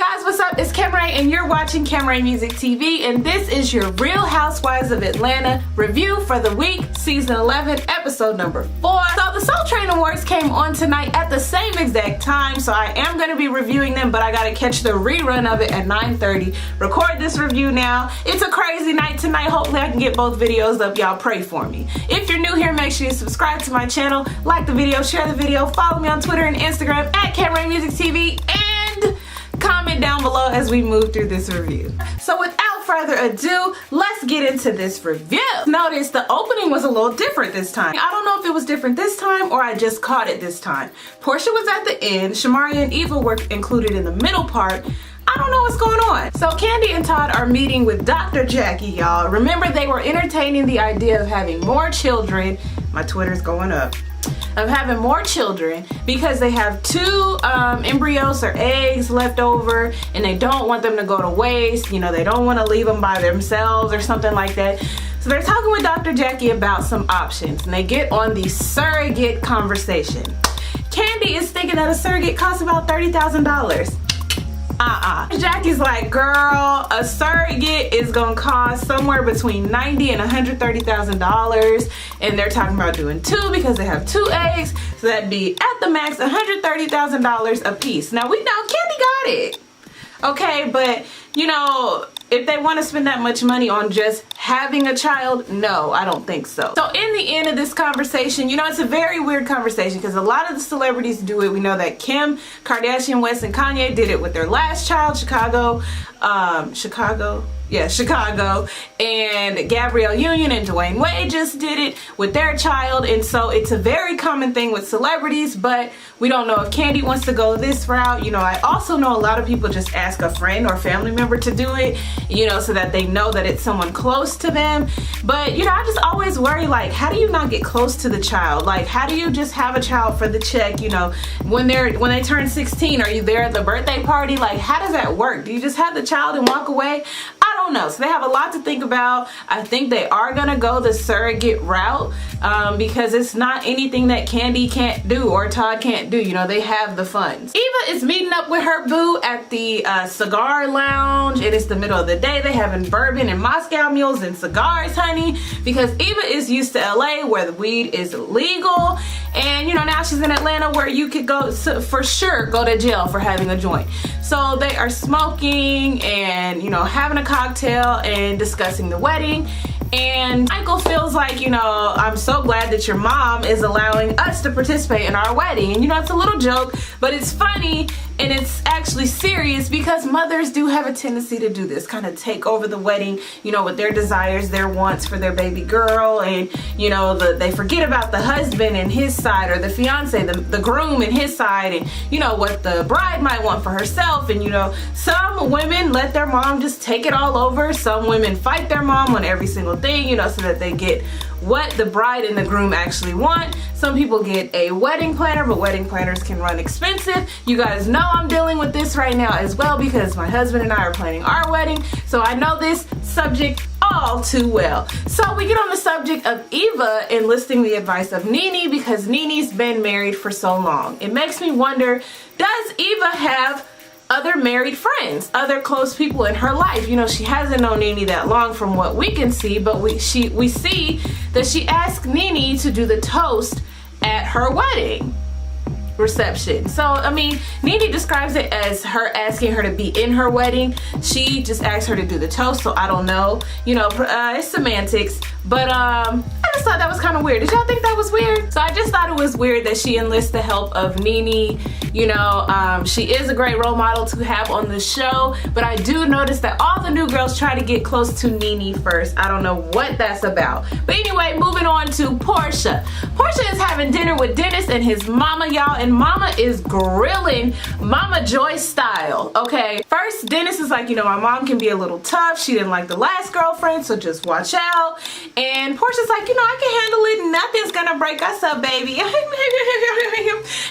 guys, what's up? It's Kim Ray and you're watching Kim Ray Music TV, and this is your Real Housewives of Atlanta review for the week, season 11, episode number 4. So the Soul Train Awards came on tonight at the same exact time, so I am going to be reviewing them, but I got to catch the rerun of it at 9:30. Record this review now. It's a crazy night tonight. Hopefully I can get both videos up. Y'all pray for me. If you're new here, make sure you subscribe to my channel, like the video, share the video, follow me on Twitter and Instagram at Kim Ray Music TV, and comment down below as we move through this review. So without further ado, let's get into this review. Notice the opening was a little different this time. I don't know if it was different this time or I just caught it this time. Portia was at the end, Shamari and Eva were included in the middle part. I don't know what's going on. So Kandi and Todd are meeting with Dr. Jackie, y'all. Remember, they were entertaining the idea of having more children. My Twitter's going up. Of having more children because they have 2 embryos or eggs left over and they don't want them to go to waste. You know, they don't want to leave them by themselves or something like that. So they're talking with Dr. Jackie about some options and they get on the surrogate conversation. Kandi is thinking that a surrogate costs about $30,000. Jackie's like, girl, a surrogate is gonna cost somewhere between $90,000 and $130,000, and they're talking about doing 2 because they have 2 eggs, so that'd be at the max $130,000 a piece. Now we know Kandi got it, okay, but you know, if they want to spend that much money on just having a child, no, I don't think so. So in the end of this conversation, you know, it's a very weird conversation because a lot of the celebrities do it. We know that Kim Kardashian West and Kanye did it with their last child, Chicago, and Gabrielle Union and Dwayne Wade just did it with their child, and so it's a very common thing with celebrities, but we don't know if Kandi wants to go this route. You know, I also know a lot of people just ask a friend or family member to do it, you know, so that they know that it's someone close to them. But you know, I just always worry, like, how do you not get close to the child? Like, how do you just have a child for the check? You know, when they turn 16, are you there at the birthday party? Like, how does that work? Do you just have the child and walk away? I don't know. So they have a lot to think about. I think they are gonna go the surrogate route because it's not anything that Kandi can't do or Todd can't do. You know, they have the funds. Eva is meeting up with her boo at the cigar lounge. It is the middle of the day. They having bourbon and Moscow mules and cigars, honey, because Eva is used to LA where the weed is legal, and you know, now she's in Atlanta where you could go for sure go to jail for having a joint. So they are smoking and, you know, having a cocktail and discussing the wedding. And Michael feels like, you know, I'm so glad that your mom is allowing us to participate in our wedding. And you know, it's a little joke, but it's funny and it's actually serious because mothers do have a tendency to do this, kind of take over the wedding, you know, with their desires, their wants for their baby girl, and you know, they forget about the husband and his side, or the fiance, the groom and his side, and you know, what the bride might want for herself. And you know, some women let their mom just take it all over. Some women fight their mom on every single thing, you know, so that they get what the bride and the groom actually want. Some people get a wedding planner, but wedding planners can run expensive. You guys know I'm dealing with this right now as well because my husband and I are planning our wedding, so I know this subject all too well. So we get on the subject of Eva enlisting the advice of Nene because Nene's been married for so long. It makes me wonder, does Eva have other married friends, other close people in her life? You know, she hasn't known Nene that long from what we can see, but we see that she asked Nene to do the toast at her wedding reception. So I mean, Nene describes it as her asking her to be in her wedding. She just asked her to do the toast, so I don't know, you know, it's semantics, but I just thought that was kind of weird. Did y'all think that was weird? So I just thought it was weird that she enlists the help of Nene. You know, she is a great role model to have on the show, but I do notice that all the new girls try to get close to Nene first. I don't know what that's about. But anyway, moving on to Portia. Portia is having dinner with Dennis and his mama, y'all, and mama is grilling Mama Joy style, okay? First, Dennis is like, you know, my mom can be a little tough. She didn't like the last girlfriend, so just watch out. And Portia's like, you know, I can handle it. Nothing's gonna break us up, baby.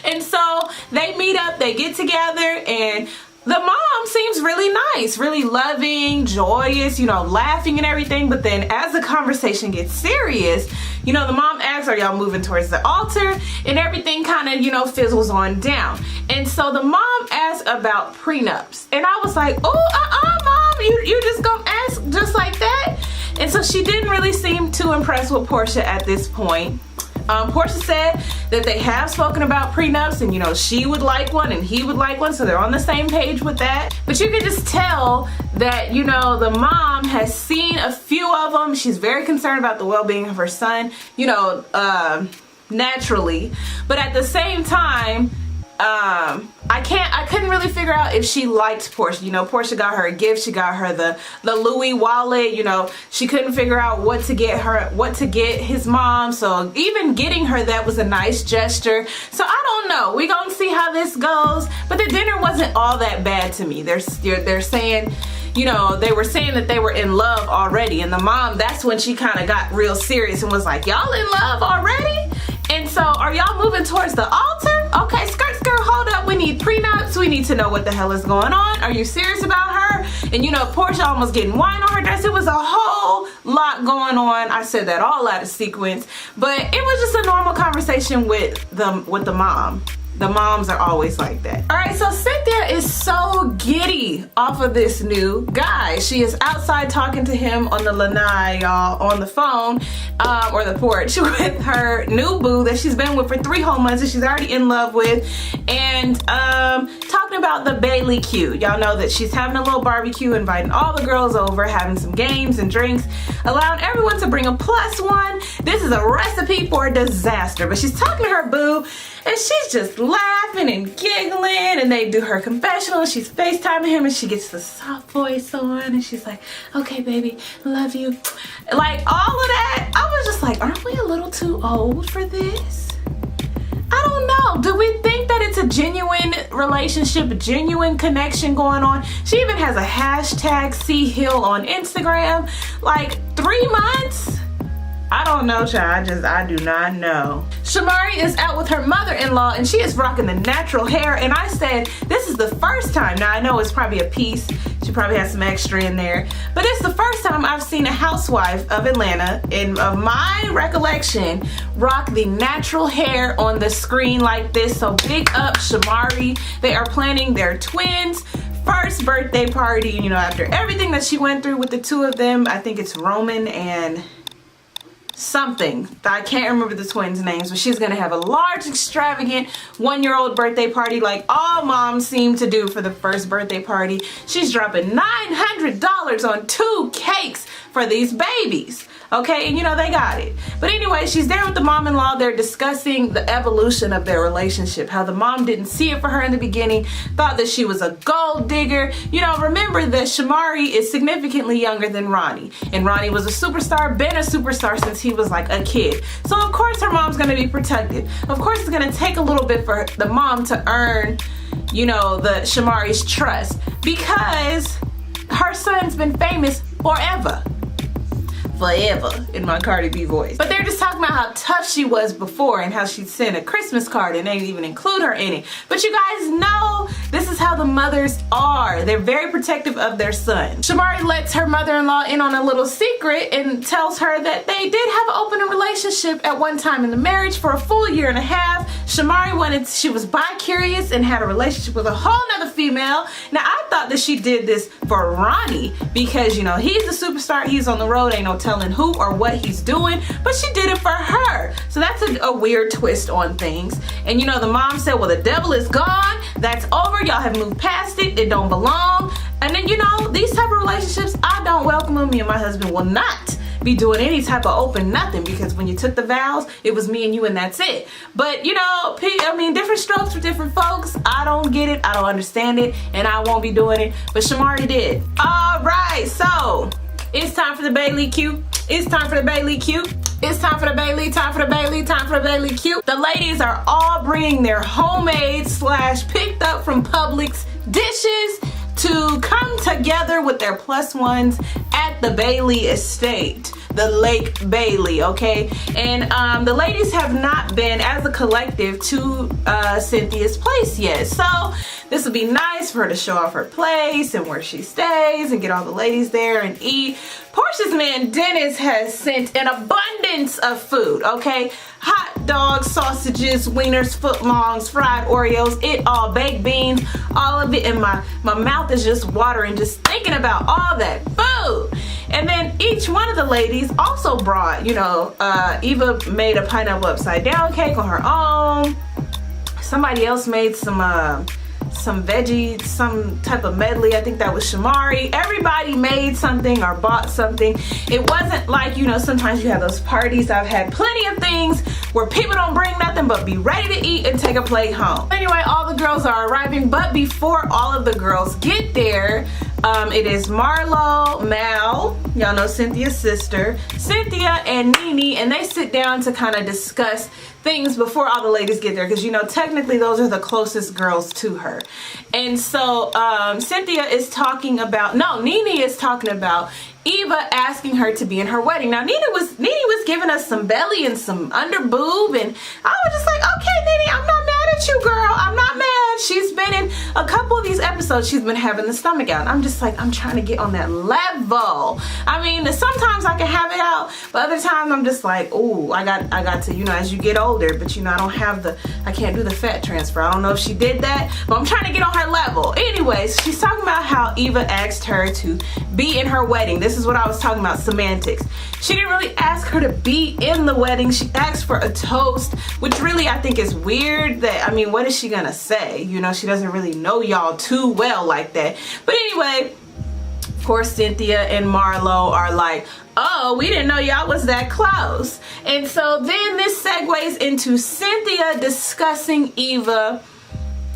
And so they meet up, they get together, and the mom seems really nice, really loving, joyous, you know, laughing and everything. But then as the conversation gets serious, you know, the mom asks, are y'all moving towards the altar? And everything kind of, you know, fizzles on down. And so the mom asks about prenups. And I was was like, oh, Mom, you just gonna ask just like that? And so she didn't really seem too impressed with Portia at this point. Portia said that they have spoken about prenups, and you know, she would like one and he would like one, so they're on the same page with that. But you can just tell that, you know, the mom has seen a few of them. She's very concerned about the well-being of her son, you know, naturally. But at the same time, I couldn't really figure out if she liked Portia. You know, Portia got her a gift. She got her the Louis wallet. You know, she couldn't figure out what to get his mom. So even getting her that was a nice gesture. So I don't know. We gonna see how this goes. But the dinner wasn't all that bad to me. They're saying, you know, they were saying that they were in love already. And the mom, that's when she kind of got real serious and was like, y'all in love already? And so are y'all moving towards the altar? Okay, skirt, hold up. We need prenups. We need to know what the hell is going on. Are you serious about her? And you know, Portia almost getting wine on her dress. It was a whole lot going on. I said that all out of sequence, but it was just a normal conversation with the mom. The moms are always like that. All right, so Cynthia is so giddy off of this new guy. She is outside talking to him on the lanai, y'all, on the phone, or the porch with her new boo that she's been with for 3 whole months and she's already in love with, and talking about the Bailey Q. Y'all know that she's having a little barbecue, inviting all the girls over, having some games and drinks, allowing everyone to bring a +1. This is a recipe for a disaster, but she's talking to her boo, and she's just laughing and giggling, and they do her confessional. She's FaceTiming him, and she gets the soft voice on, and she's like, okay, baby, love you. Like, all of that, I was just like, aren't we a little too old for this? I don't know. Do we think that it's a genuine relationship, a genuine connection going on? She even has a hashtag #CHill on Instagram. Like, 3 months? I don't know, child. I do not know. Shamari is out with her mother-in-law, and she is rocking the natural hair, and I said, this is the first time. Now, I know it's probably a piece. She probably has some extra in there, but it's the first time I've seen a housewife of Atlanta, of my recollection, rock the natural hair on the screen like this. So big up Shamari. They are planning their twins' first birthday party, you know, after everything that she went through with the 2 of them. I think it's Roman and something. I can't remember the twins' names, but she's gonna have a large, extravagant 1-year-old birthday party like all moms seem to do for the first birthday party. She's dropping $900 on 2 cakes for these babies. Okay, and you know, they got it. But anyway, she's there with the mom-in-law. They're discussing the evolution of their relationship, how the mom didn't see it for her in the beginning, thought that she was a gold digger. You know, remember that Shamari is significantly younger than Ronnie, and Ronnie was a superstar, been a superstar since he was like a kid. So of course her mom's gonna be protective. Of course it's gonna take a little bit for the mom to earn, you know, the Shamari's trust, because her son's been famous forever in my Cardi B voice. But they're just talking about how tough she was before and how she'd send a Christmas card and they didn't even include her in it. But you guys know this is how the mothers are. They're very protective of their son. Shamari lets her mother-in-law in on a little secret and tells her that they did have an open relationship at one time in the marriage for a full 1.5 years. Shamari she was bi-curious and had a relationship with a whole nother female. Now I thought that she did this for Ronnie because, you know, he's the superstar, he's on the road, ain't no telling who or what he's doing, but she did it for her. So that's a weird twist on things. And you know, the mom said, well, the devil is gone, that's over, y'all have moved past it, it don't belong. And then, you know, these type of relationships, I don't welcome them. Me and my husband will not be doing any type of open nothing, because when you took the vows, it was me and you and that's it. But you know, I mean, different strokes for different folks. I don't get it, I don't understand it, and I won't be doing it, but Shamari did. All right, so it's time for the Bailey Q. It's time for the Bailey Q. It's time for the Bailey, time for the Bailey, time for the Bailey Q. The ladies are all bringing their homemade / picked up from Publix dishes to come together with their +1s at the Bailey estate, the Lake Bailey, okay? And the ladies have not been, as a collective, to Cynthia's place yet. So this would be nice for her to show off her place and where she stays and get all the ladies there and eat. Portia's man, Dennis, has sent an abundance of food, okay? Hot hot dogs, sausages, wieners, footlongs, fried Oreos, it all, baked beans, all of it, and my mouth is just watering just thinking about all that food. And then each one of the ladies also brought, you know, Eva made a pineapple upside down cake on her own. Somebody else made some veggies, some type of medley. I think that was Shamari. Everybody made something or bought something. It wasn't like, you know, sometimes you have those parties. I've had plenty of things where people don't bring nothing but be ready to eat and take a plate home. Anyway, all the girls are arriving, but before all of the girls get there, it is Marlo, Mal, y'all know Cynthia's sister, Cynthia and Nene, and they sit down to kind of discuss things before all the ladies get there, because you know technically those are the closest girls to her. And so Cynthia is talking about, no, Nene is talking about Eva asking her to be in her wedding. Now Nene was giving us some belly and some under boob, and I was just like, okay Nene, I'm not mad at you, girl, I'm not mad. She's been in a couple of these episodes, she's been having the stomach out. I'm just like, I'm trying to get on that level. I mean, sometimes I can have it out, but other times I'm just like, oh, I got to, you know, as you get older, but you know, I can't do the fat transfer. I don't know if she did that, but I'm trying to get on her level. Anyways, she's talking about how Eva asked her to be in her wedding. This is what I was talking about, semantics. She didn't really ask her to be in the wedding. She asked for a toast, which really I think is weird. That, I mean, what is she gonna say? You know, she doesn't really know y'all too well like that. But anyway, of course, Cynthia and Marlo are like, oh, we didn't know y'all was that close. And so then this segues into Cynthia discussing Eva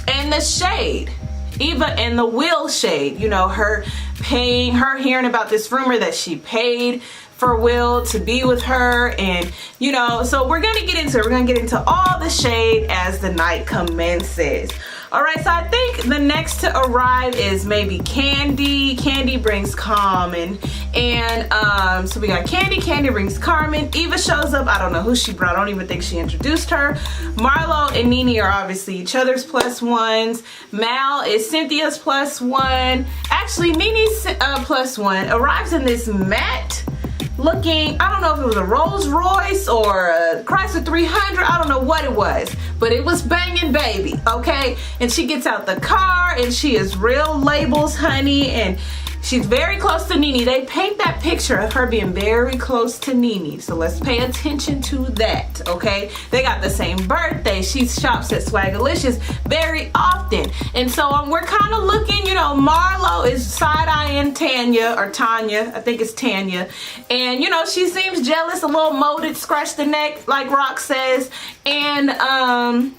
and the shade. Eva and the Will shade, you know, her hearing about this rumor that she paid for Will to be with her, and you know, so we're gonna get into it. We're gonna get into all the shade as the night commences. All right, so I think the next to arrive is maybe Candy. Candy brings Carmen, and so we got Candy. Candy brings Carmen. Eva shows up. I don't know who she brought. I don't even think she introduced her. Marlo and Nene are obviously each other's plus ones. Mal is Cynthia's plus one. Actually, Nene's plus one arrives in this matte looking, I don't know if it was a Rolls Royce or a Chrysler 300, I don't know what it was, but it was banging, baby, okay? And she gets out the car and she is real labels, honey, and she's very close to Nene. They paint that picture of her being very close to Nene, so let's pay attention to that, okay? They got the same birthday. She shops at Swagalicious very often, and so we're kind of looking, you know, Marlo is side-eyeing Tanya, I think it's Tanya, and you know, she seems jealous, a little molded, scratch the neck, like Rock says, and I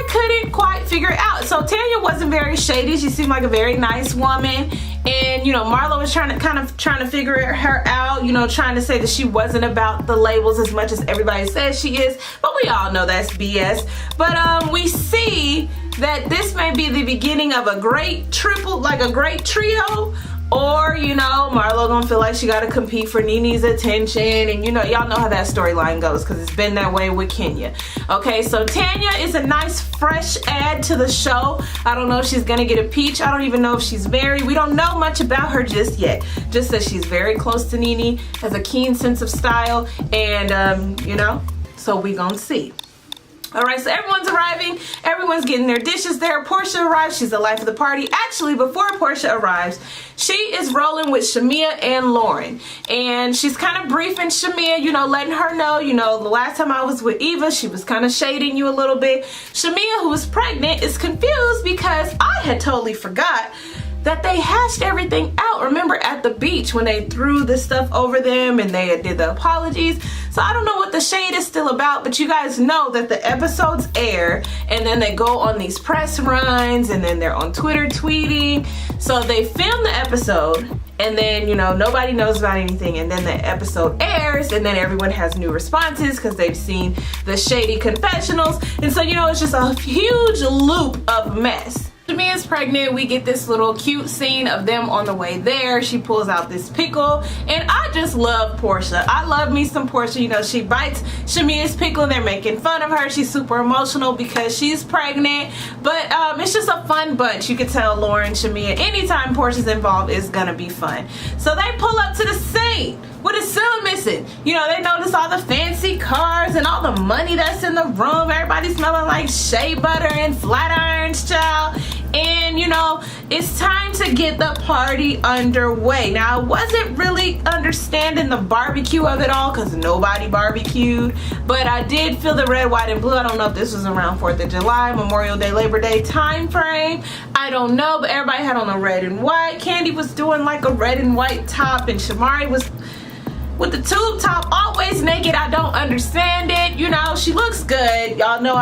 couldn't quite figure it out. So Tanya wasn't very shady. She seemed like a very nice woman. And you know, Marlo was trying to figure her out, you know, trying to say that she wasn't about the labels as much as everybody says she is. But we all know that's BS. But we see that this may be the beginning of a great triple, like a great trio. Or, you know, Marlo gonna feel like she gotta compete for Nene's attention, and you know, y'all know how that storyline goes because it's been that way with Kenya. Okay, so Tanya is a nice fresh add to the show. I don't know if she's gonna get a peach. I don't even know if she's married. We don't know much about her just yet. Just that she's very close to Nene, has a keen sense of style, and you know, so we gonna see. All right, so everyone's arriving. Everyone's getting their dishes there. Portia arrives. She's the life of the party. Actually, before Portia arrives, she is rolling with Shamia and Lauren. And she's kind of briefing Shamia, you know, letting her know, you know, the last time I was with Eva, she was kind of shading you a little bit. Shamia, who is pregnant, is confused because I had totally forgot that they hashed everything out. Remember at the beach when they threw the stuff over them and they did the apologies. So I don't know what the shade is still about, but you guys know that the episodes air and then they go on these press runs and then they're on Twitter tweeting. So they film the episode and then, you know, nobody knows about anything, and then the episode airs and then everyone has new responses because they've seen the shady confessionals. And so, you know, it's just a huge loop of mess. Shamia's pregnant. We get this little cute scene of them on the way there. She pulls out this pickle, and I just love Portia. I love me some Portia. You know, she bites Shamia's pickle and they're making fun of her. She's super emotional because she's pregnant, but it's just a fun bunch. You can tell Lauren, Shamia, anytime Portia's involved is gonna be fun. So they pull up to the scene. What is Sue missing? You know, they notice all the fancy cars and all the money that's in the room. Everybody smelling like shea butter and flat irons, child. And you know, it's time to get the party underway. Now, I wasn't really understanding the barbecue of it all because nobody barbecued, but I did feel the red, white, and blue. I don't know if this was around 4th of July, Memorial Day, Labor Day time frame. I don't know, but everybody had on a red and white. Candy was doing like a red and white top, and Shamari was with the tube top, always naked. I don't understand it. You know, she looks good. Y'all know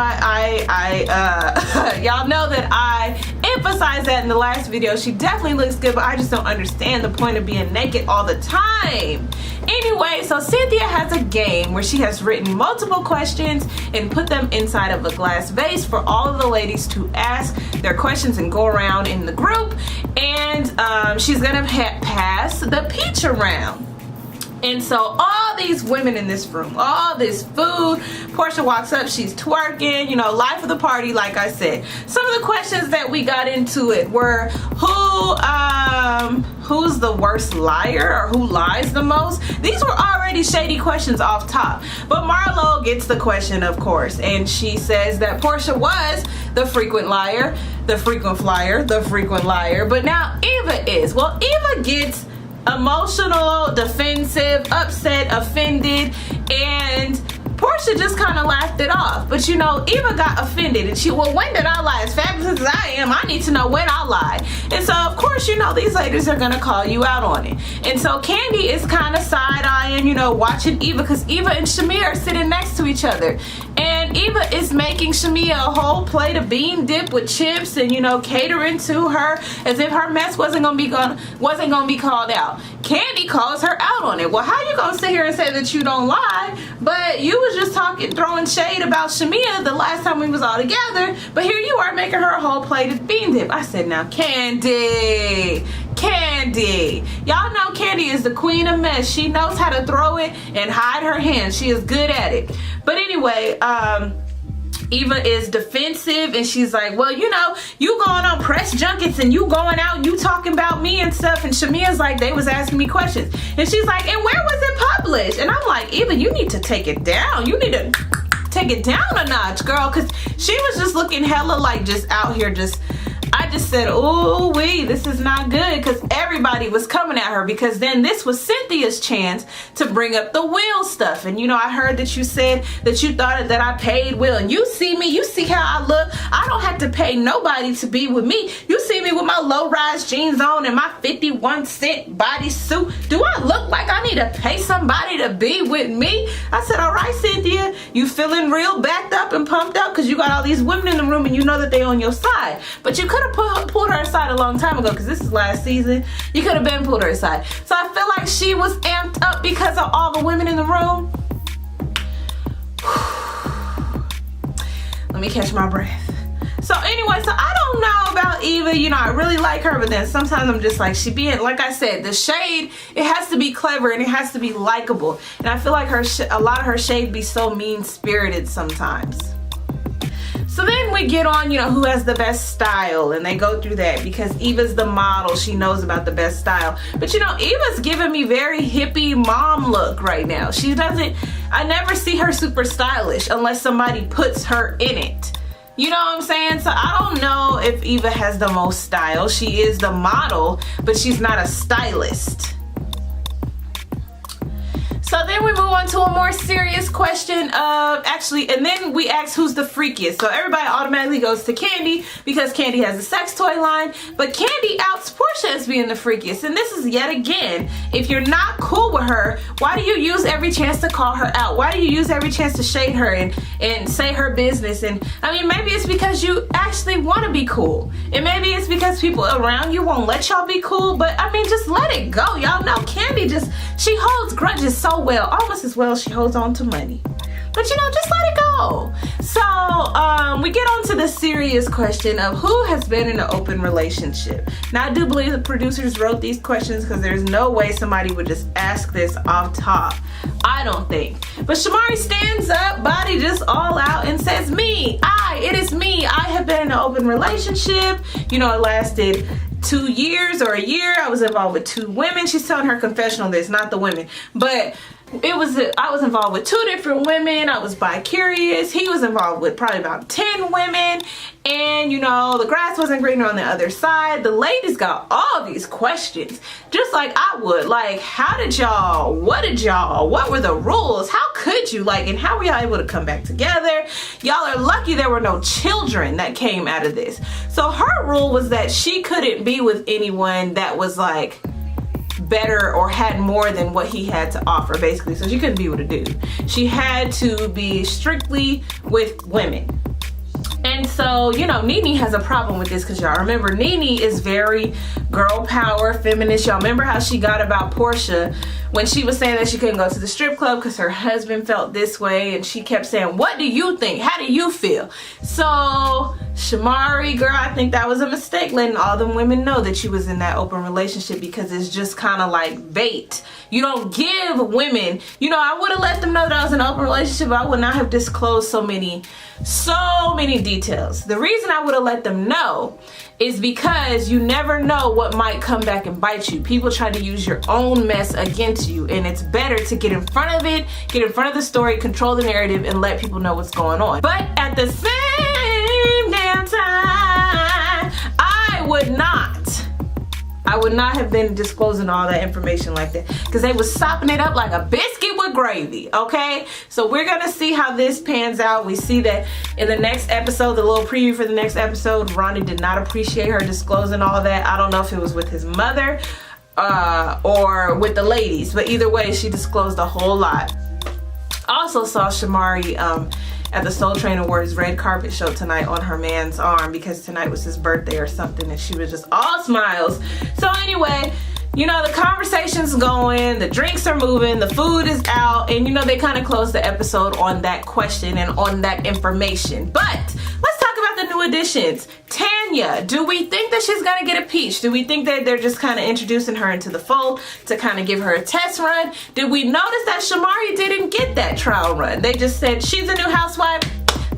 y'all know that I emphasized that in the last video. She definitely looks good, but I just don't understand the point of being naked all the time. Anyway, so Cynthia has a game where she has written multiple questions and put them inside of a glass vase for all of the ladies to ask their questions and go around in the group. And she's gonna pass the peach around. And so all these women in this room, all this food, Portia walks up, she's twerking, you know, life of the party, like I said. Some of the questions that we got into it were who's the worst liar, or who lies the most? These were already shady questions off top. But Marlo gets the question, of course, and she says that Portia was the frequent liar, the frequent flyer, the frequent liar, but now Eva is. Well, Eva gets emotional, defensive, upset, offended, and Portia just kind of laughed it off. But you know, Eva got offended and she, well, when did I lie? As fabulous as I am, I need to know when I lied. And so of course, you know, these ladies are gonna call you out on it. And so Candy is kind of side-eyeing, you know, watching Eva, because Eva and Shamia are sitting next to each other. And Eva is making Shamia a whole plate of bean dip with chips and, you know, catering to her as if her mess wasn't gonna be called out. Candy calls her out on it. Well, how you gonna sit here and say that you don't lie, but you was just talking, throwing shade about Shamia the last time we was all together, but here you are making her a whole plate of bean dip. I said, now Candy, y'all know Candy is the queen of mess. She knows how to throw it and hide her hands. She is good at it. But anyway, Eva is defensive and she's like, well, you know, you going on press junkets and you going out and you talking about me and stuff. And Shamia's like, they was asking me questions. And she's like, and where was it published? And I'm like, Eva, you need to take it down. You need to take it down a notch, girl. Because she was just looking hella like just out here just... I just said, ooh wee, this is not good, because everybody was coming at her, because then this was Cynthia's chance to bring up the Will stuff. And you know, I heard that you said that you thought that I paid Will, and you see me, you see how I look. I don't have to pay nobody to be with me. You see me with my low-rise jeans on and my 51-cent bodysuit. Do I look like I need to pay somebody to be with me? I said, all right, Cynthia, you feeling real backed up and pumped up because you got all these women in the room and you know that they on your side. But you could have pulled her aside a long time ago, because this is last season. You could have been pulled her aside. So I feel like she was amped up because of all the women in the room. Let me catch my breath. So anyway, so I don't know about Eva. You know, I really like her, but then sometimes I'm just like, she being, like I said, the shade, it has to be clever and it has to be likable. And I feel like a lot of her shade be so mean-spirited sometimes. So then we get on, you know, who has the best style, and they go through that because Eva's the model. She knows about the best style. But you know, Eva's giving me very hippie mom look right now. She doesn't, I never see her super stylish unless somebody puts her in it. You know what I'm saying? So I don't know if Eva has the most style. She is the model, but she's not a stylist. So then we move on to a more serious question of and then we ask who's the freakiest. So everybody automatically goes to Candy because Candy has a sex toy line, but Candy outs Portia as being the freakiest. And this is yet again, if you're not cool with her, why do you use every chance to call her out? Why do you use every chance to shade her and say her business? And I mean, maybe it's because you actually want to be cool. And maybe it's because people around you won't let y'all be cool, but I mean, just let it go. Y'all know Candy she holds grudges so well, almost as well as she holds on to money. But you know, just let it go. So we get on to the serious question of who has been in an open relationship. Now I do believe the producers wrote these questions because there's no way somebody would just ask this off top. I don't think. But Shamari stands up, body just all out, and says, it is me. I have been in an open relationship. You know, it lasted 2 years or a year. I was involved with 2 women. She's telling her confessional this, not the women. But I was involved with 2 different women. I was bi-curious. He was involved with probably about 10 women. And, you know, the grass wasn't greener on the other side. The ladies got all these questions, just like I would. Like, how did y'all, what were the rules? How could you, like, and how were y'all able to come back together? Y'all are lucky there were no children that came out of this. So her rule was that she couldn't be with anyone that was, like, better or had more than what he had to offer, basically. So she couldn't be with a dude. She had to be strictly with women. And so, you know, Nene has a problem with this because y'all remember Nene is very girl power, feminist. Y'all remember how she got about Portia when she was saying that she couldn't go to the strip club because her husband felt this way, and she kept saying, what do you think? How do you feel? So Shamari, girl, I think that was a mistake letting all them women know that you was in that open relationship, because it's just kind of like bait. You don't give women, you know, I would have let them know that I was in an open relationship, but I would not have disclosed so many details. The reason I would have let them know is because you never know what might come back and bite you. People try to use your own mess against you, and it's better to get in front of it, get in front of the story, control the narrative, and let people know what's going on. But at the same damn time, I would not have been disclosing all that information like that, because they was sopping it up like a biscuit with gravy, okay? So we're gonna see how this pans out. We see that in the next episode, the little preview for the next episode, Ronnie did not appreciate her disclosing all that. I don't know if it was with his mother or with the ladies, but either way, she disclosed a whole lot. Also saw Shamari at the Soul Train Awards red carpet show tonight on her man's arm, because tonight was his birthday or something, and she was just all smiles. So anyway, you know, the conversation's going, the drinks are moving, the food is out, and you know, they kind of closed the episode on that question and on that information. But let's talk about the new additions. Tanya, do we think that she's gonna get a peach? Do we think that they're just kind of introducing her into the fold to kind of give her a test run? Did we notice that Shamari didn't get that trial run? They just said she's a new housewife,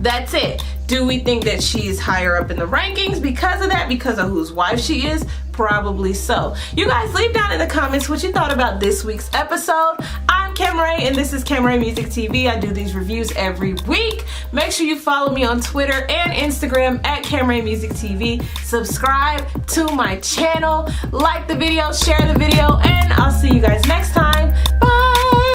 that's it. Do we think that she's higher up in the rankings because of that, because of whose wife she is? Probably so. You guys leave down in the comments what you thought about this week's episode. I'm Camray, and this is Camray Music TV. I do these reviews every week. Make sure you follow me on Twitter and Instagram at Camray Music TV. Subscribe to my channel, like the video, share the video, and I'll see you guys next time.